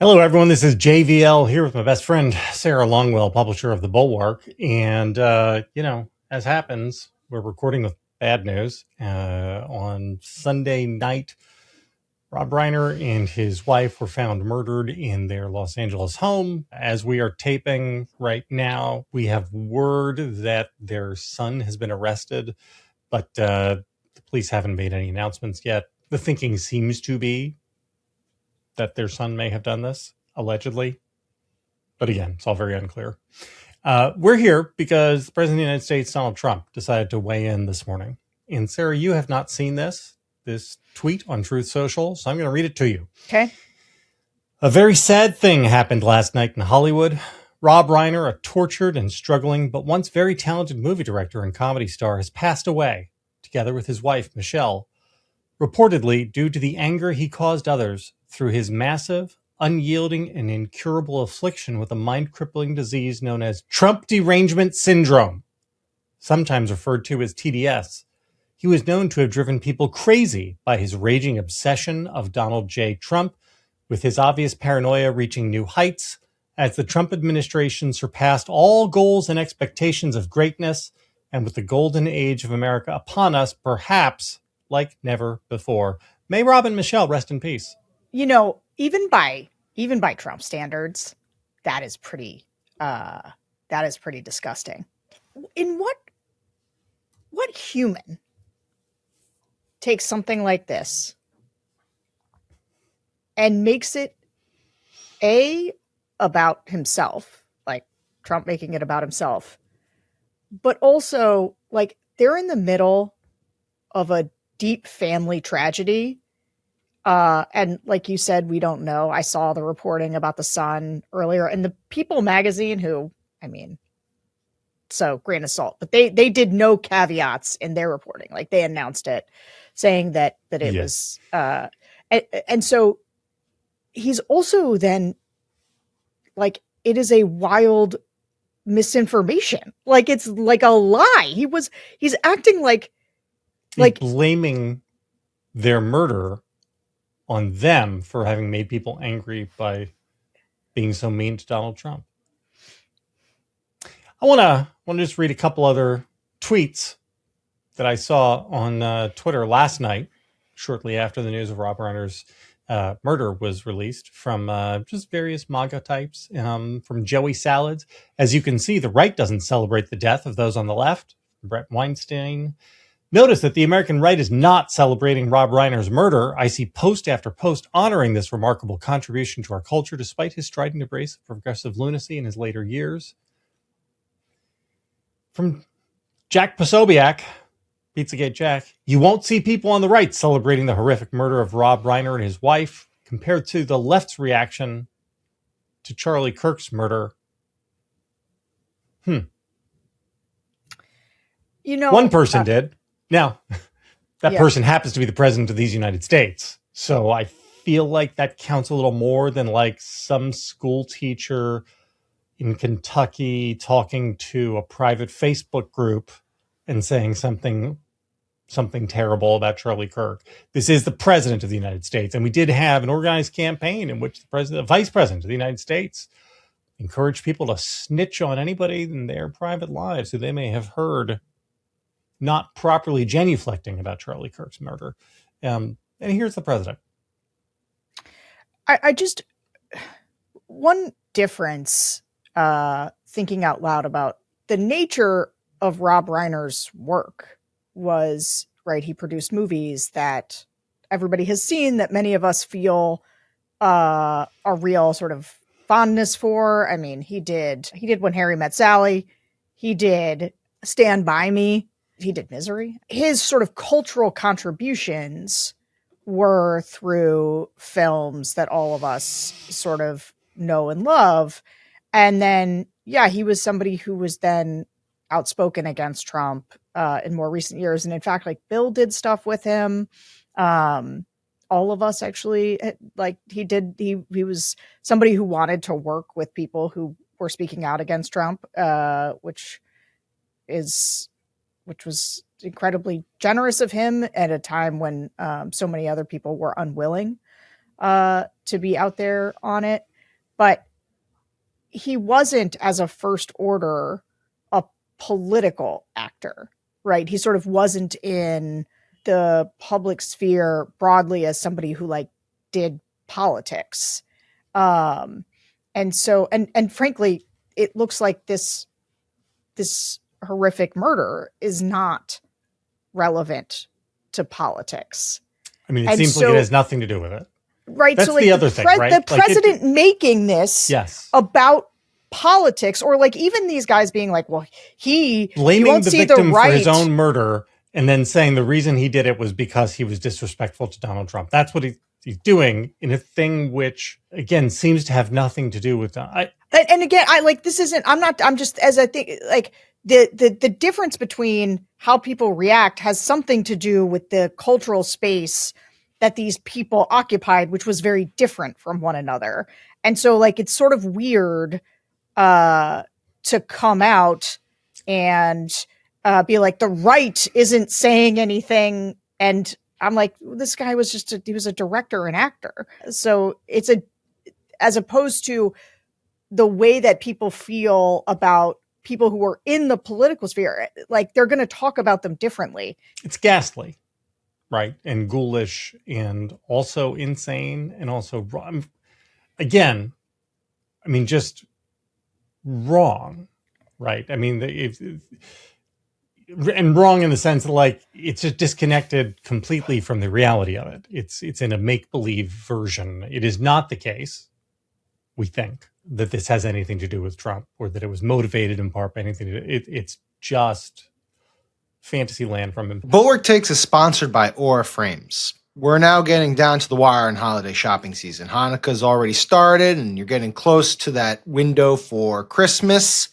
Hello, everyone. This is JVL here with my best friend, Sarah Longwell, publisher of the Bulwark. And, as happens, we're recording with bad news. On Sunday night, Rob Reiner and his wife were found murdered in their Los Angeles home. As we are taping right now, we have word that their son has been arrested, but the police haven't made any announcements yet. The thinking seems to be that their son may have done this, allegedly. But again, it's all very unclear. We're here because the President of the United States, Donald Trump, decided to weigh in this morning. And Sarah, you have not seen this tweet on Truth Social, so I'm going to read it to you. Okay. A very sad thing happened last night in Hollywood. Rob Reiner, a tortured and struggling but once very talented movie director and comedy star, has passed away, together with his wife, Michele, reportedly due to the anger he caused others through his massive, unyielding, and incurable affliction with a mind-crippling disease known as Trump Derangement Syndrome, sometimes referred to as TDS. He was known to have driven people crazy by his raging obsession of Donald J. Trump, with his obvious paranoia reaching new heights as the Trump administration surpassed all goals and expectations of greatness, and with the golden age of America upon us, perhaps like never before. May Rob and Michele rest in peace. You know, even by Trump standards, that is pretty disgusting. In what human takes something like this and makes it about himself, like Trump making it about himself, but also like they're in the middle of a deep family tragedy. And like you said, we don't know. I saw the reporting about the son earlier, and the People magazine, who, I mean, so grain of salt, but they did no caveats in their reporting. Like they announced it, saying that it Yes. was, and so he's also then like, it is a wild misinformation. Like it's like a lie. He's acting like blaming their murder on them for having made people angry by being so mean to Donald Trump. I want to just read a couple other tweets that I saw on Twitter last night, shortly after the news of Rob Reiner's murder was released, from just various MAGA types, from Joey Salads. As you can see, the right doesn't celebrate the death of those on the left. Brett Weinstein. Notice that the American right is not celebrating Rob Reiner's murder. I see post after post honoring this remarkable contribution to our culture, despite his strident embrace of progressive lunacy in his later years. From Jack Posobiec, Pizzagate Jack, you won't see people on the right celebrating the horrific murder of Rob Reiner and his wife, compared to the left's reaction to Charlie Kirk's murder. You know, one person did. Now, that person happens to be the president of these United States. So I feel like that counts a little more than like some school teacher in Kentucky talking to a private Facebook group and saying something terrible about Charlie Kirk. This is the president of the United States. And we did have an organized campaign in which the vice president of the United States encouraged people to snitch on anybody in their private lives who they may have heard not properly genuflecting about Charlie Kirk's murder. And here's the president. I just, one difference, thinking out loud about the nature of Rob Reiner's work was, right, he produced movies that everybody has seen, that many of us feel a real sort of fondness for. I mean, he did When Harry Met Sally. He did Stand By Me. He did Misery. His sort of cultural contributions were through films that all of us sort of know and love. And then, he was somebody who was then outspoken against Trump in more recent years. And in fact, like Bill did stuff with him. All of us actually, like he was somebody who wanted to work with people who were speaking out against Trump, which was incredibly generous of him at a time when so many other people were unwilling. to be out there on it, but he wasn't, as a first order, a political actor, right? He sort of wasn't in the public sphere broadly as somebody who like did politics. And so, and frankly, it looks like this horrific murder is not relevant to politics. I mean, it seems like it has nothing to do with it. Right. That's so like the other thing, right? The president making this about politics, or like even these guys being like, well, he blaming the victim for his own murder and then saying the reason he did it was because he was disrespectful to Donald Trump. That's what he's doing in a thing which, again, seems to have nothing to do with that. And again, I'm just, as I think, like the difference between how people react has something to do with the cultural space that these people occupied, which was very different from one another. And so like, it's sort of weird to come out and be like, the right isn't saying anything. And I'm like, this guy was he was a director and actor. So it's as opposed to the way that people feel about people who are in the political sphere, like they're going to talk about them differently. It's ghastly, right? And ghoulish and also insane and also, again, I mean, just wrong, right? I mean, and wrong in the sense that like it's just disconnected completely from the reality of it. It's in a make-believe version. It is not the case, we think, that this has anything to do with Trump or that it was motivated in part by anything. It's just fantasy land from him. Bulwark Takes is sponsored by Aura Frames. We're now getting down to the wire in holiday shopping season. Hanukkah's already started and you're getting close to that window for Christmas.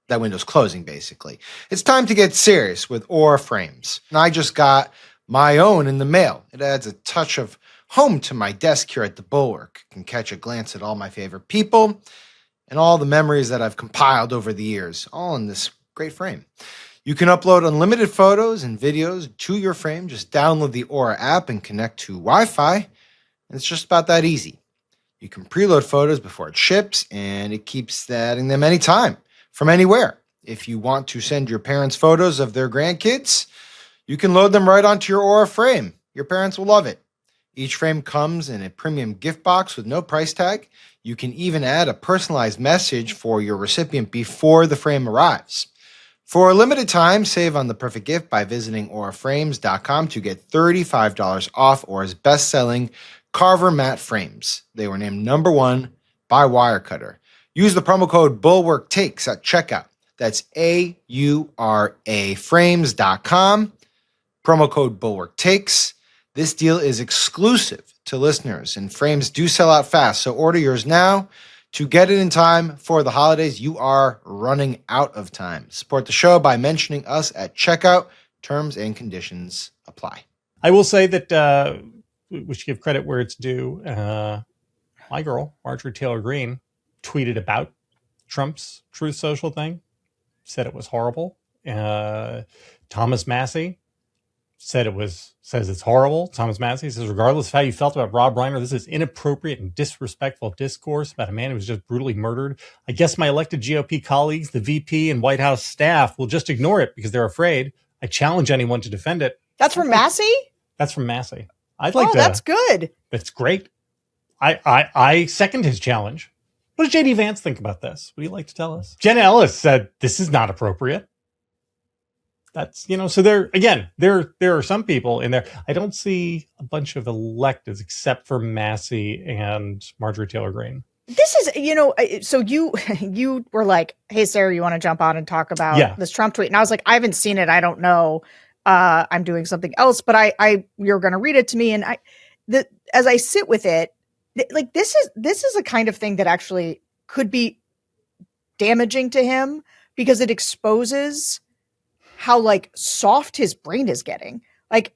That window's closing, basically. It's time to get serious with Aura Frames. And I just got my own in the mail. It adds a touch of home to my desk here at the Bulwark. I can catch a glance at all my favorite people and all the memories that I've compiled over the years, all in this great frame. You can upload unlimited photos and videos to your frame. Just download the Aura app and connect to Wi-Fi. And it's just about that easy. You can preload photos before it ships, and it keeps adding them anytime, from anywhere. If you want to send your parents photos of their grandkids, you can load them right onto your Aura frame. Your parents will love it. Each frame comes in a premium gift box with no price tag. You can even add a personalized message for your recipient before the frame arrives. For a limited time, save on the perfect gift by visiting auraframes.com to get $35 off Aura's best-selling Carver matte frames. They were named #1 by Wirecutter. Use the promo code BulwarkTakes at checkout. That's AURA frames.com. Promo code BulwarkTakes. This deal is exclusive to listeners, and frames do sell out fast, so order yours now. To get it in time for the holidays, you are running out of time. Support the show by mentioning us at checkout. Terms and conditions apply. I will say that we should give credit where it's due. My girl, Marjorie Taylor Greene, tweeted about Trump's Truth Social thing, said it was horrible. Thomas Massey says it's horrible. Thomas Massey says, regardless of how you felt about Rob Reiner, this is inappropriate and disrespectful discourse about a man who was just brutally murdered. I guess my elected GOP colleagues, the VP and White House staff will just ignore it because they're afraid. I challenge anyone to defend it. That's from Massey? That's from Massey. I'd like to. That's good. That's great. I second his challenge. What does JD Vance think about this? What do you like to tell us? Jenna Ellis said, this is not appropriate. That's, so there are some people in there. I don't see a bunch of electeds except for Massey and Marjorie Taylor Greene. This is, so you were like, hey, Sarah, you want to jump on and talk about this Trump tweet? And I was like, I haven't seen it. I don't know. I'm doing something else, but you're going to read it to me. And as I sit with it, like, this is a kind of thing that actually could be damaging to him because it exposes how like soft his brain is getting. Like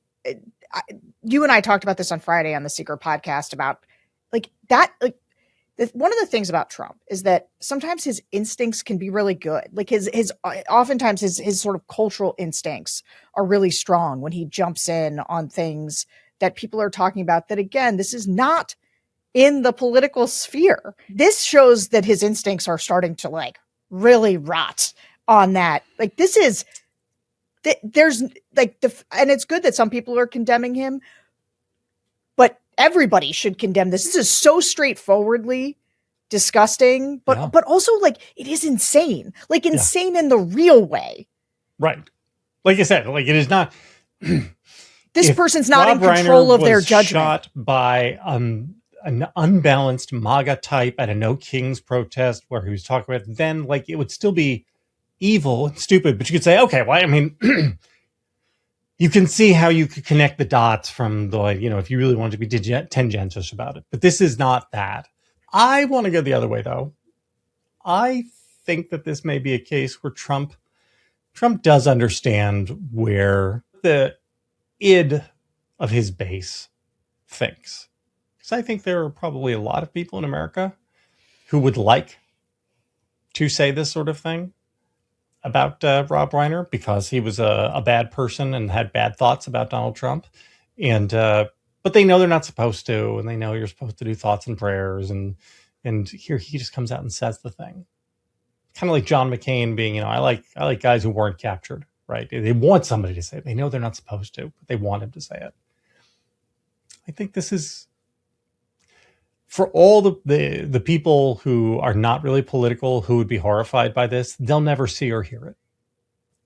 you and I talked about this on Friday on the Secret podcast about like that. Like one of the things about Trump is that sometimes his instincts can be really good. Like oftentimes his sort of cultural instincts are really strong when he jumps in on things that people are talking about that, again, this is not in the political sphere. This shows that his instincts are starting to like really rot on that. Like this is, there's like and it's good that some people are condemning him, but everybody should condemn this. This is so straightforwardly disgusting, but also like it is insane, like insane in the real way. Right. Like I said, like it is not. This person's not Rob in control Reiner of their was judgment. Shot by an unbalanced MAGA type at a No Kings protest where he was talking about, then like it would still be evil and stupid, but you could say, okay, well, I mean, you can see how you could connect the dots from the, you know, if you really wanted to be tangentious about it. But this is not that. I want to go the other way, though. I think that this may be a case where Trump does understand where the id of his base thinks. Because I think there are probably a lot of people in America who would like to say this sort of thing about Rob Reiner because he was a bad person and had bad thoughts about Donald Trump. And but they know they're not supposed to, and they know you're supposed to do thoughts and prayers. And here he just comes out and says the thing. Kind of like John McCain being, you know, I like guys who weren't captured, right? They want somebody to say it. They know they're not supposed to, but they want him to say it. I think this is, for all the people who are not really political, who would be horrified by this, they'll never see or hear it.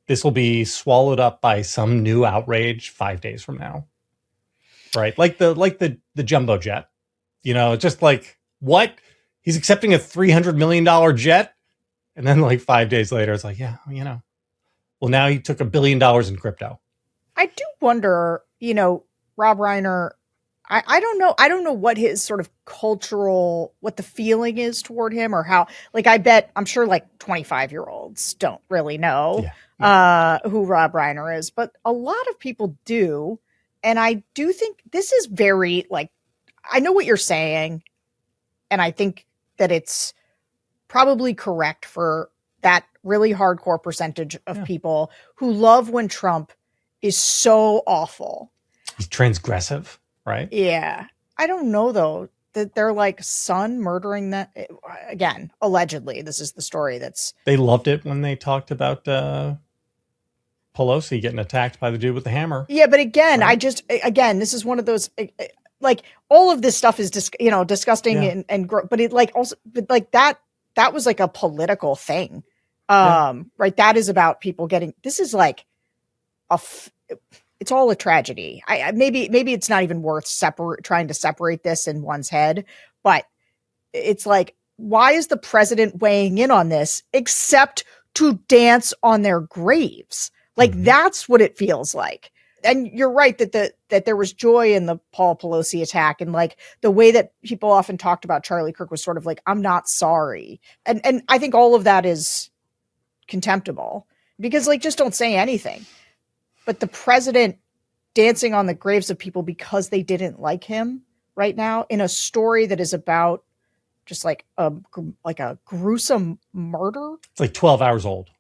This will be swallowed up by some new outrage 5 days from now, right? Like the jumbo jet, you know, just like, what? He's accepting a $300 million jet? And then like 5 days later, it's like, yeah, you know, well, now he took $1 billion in crypto. I do wonder, you know, Rob Reiner, I don't know. I don't know what his sort of cultural, what the feeling is toward him, or how, like, I'm sure like 25-year-olds don't really know who Rob Reiner is, but a lot of people do. And I do think this is very, like, I know what you're saying. And I think that it's probably correct for that really hardcore percentage of people who love when Trump is so awful. He's transgressive, right? Yeah. I don't know, though, that they're like son murdering that. Again, allegedly, this is the story that's... They loved it when they talked about Pelosi getting attacked by the dude with the hammer. Yeah, but again, right? This is one of those... like, all of this stuff is disgusting and but it like also, but like that was like a political thing. Right. That is about people getting, this is like it's all a tragedy. Maybe it's not even worth trying to separate this in one's head, but it's like, why is the president weighing in on this except to dance on their graves? Like, that's what it feels like. And you're right that there was joy in the Paul Pelosi attack, and like the way that people often talked about Charlie Kirk was sort of like, I'm not sorry. And I think all of that is contemptible, because like, just don't say anything. But the president dancing on the graves of people because they didn't like him right now in a story that is about just like a gruesome murder. It's like 12 hours old.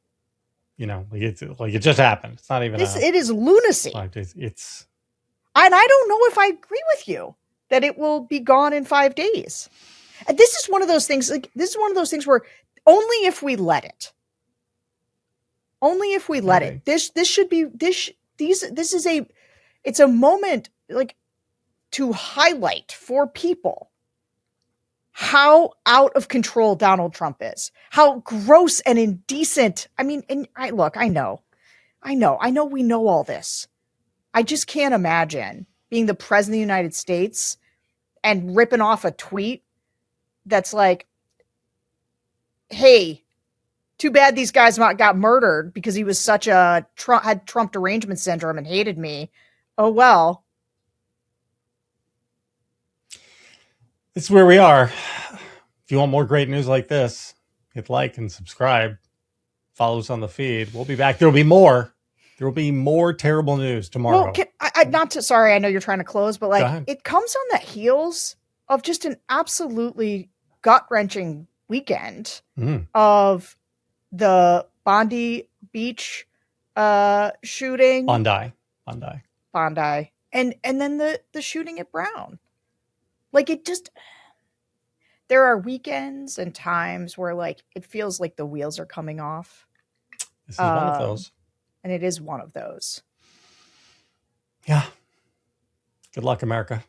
You know, like it just happened. It's not even. It is lunacy. 5 days. It's. And I don't know if I agree with you that it will be gone in 5 days. And this is one of those things. Like, this is one of those things where only if we let it. Only if we let it. This should be this. This is it's a moment like to highlight for people how out of control Donald Trump is, how gross and indecent. I mean, I know we know all this. I just can't imagine being the president of the United States and ripping off a tweet that's like, hey, too bad these guys got murdered because he was such had Trump derangement syndrome and hated me. Oh, well. This is where we are. If you want more great news like this, hit like and subscribe. Follow us on the feed. We'll be back. There will be more. There will be more terrible news tomorrow. Well, sorry, I know you're trying to close, but like it comes on the heels of just an absolutely gut-wrenching weekend of the Bondi Beach shooting. Bondi. And then the shooting at Brown. Like, it just... there are weekends and times where like it feels like the wheels are coming off. This is one of those. And it is one of those. Yeah. Good luck, America.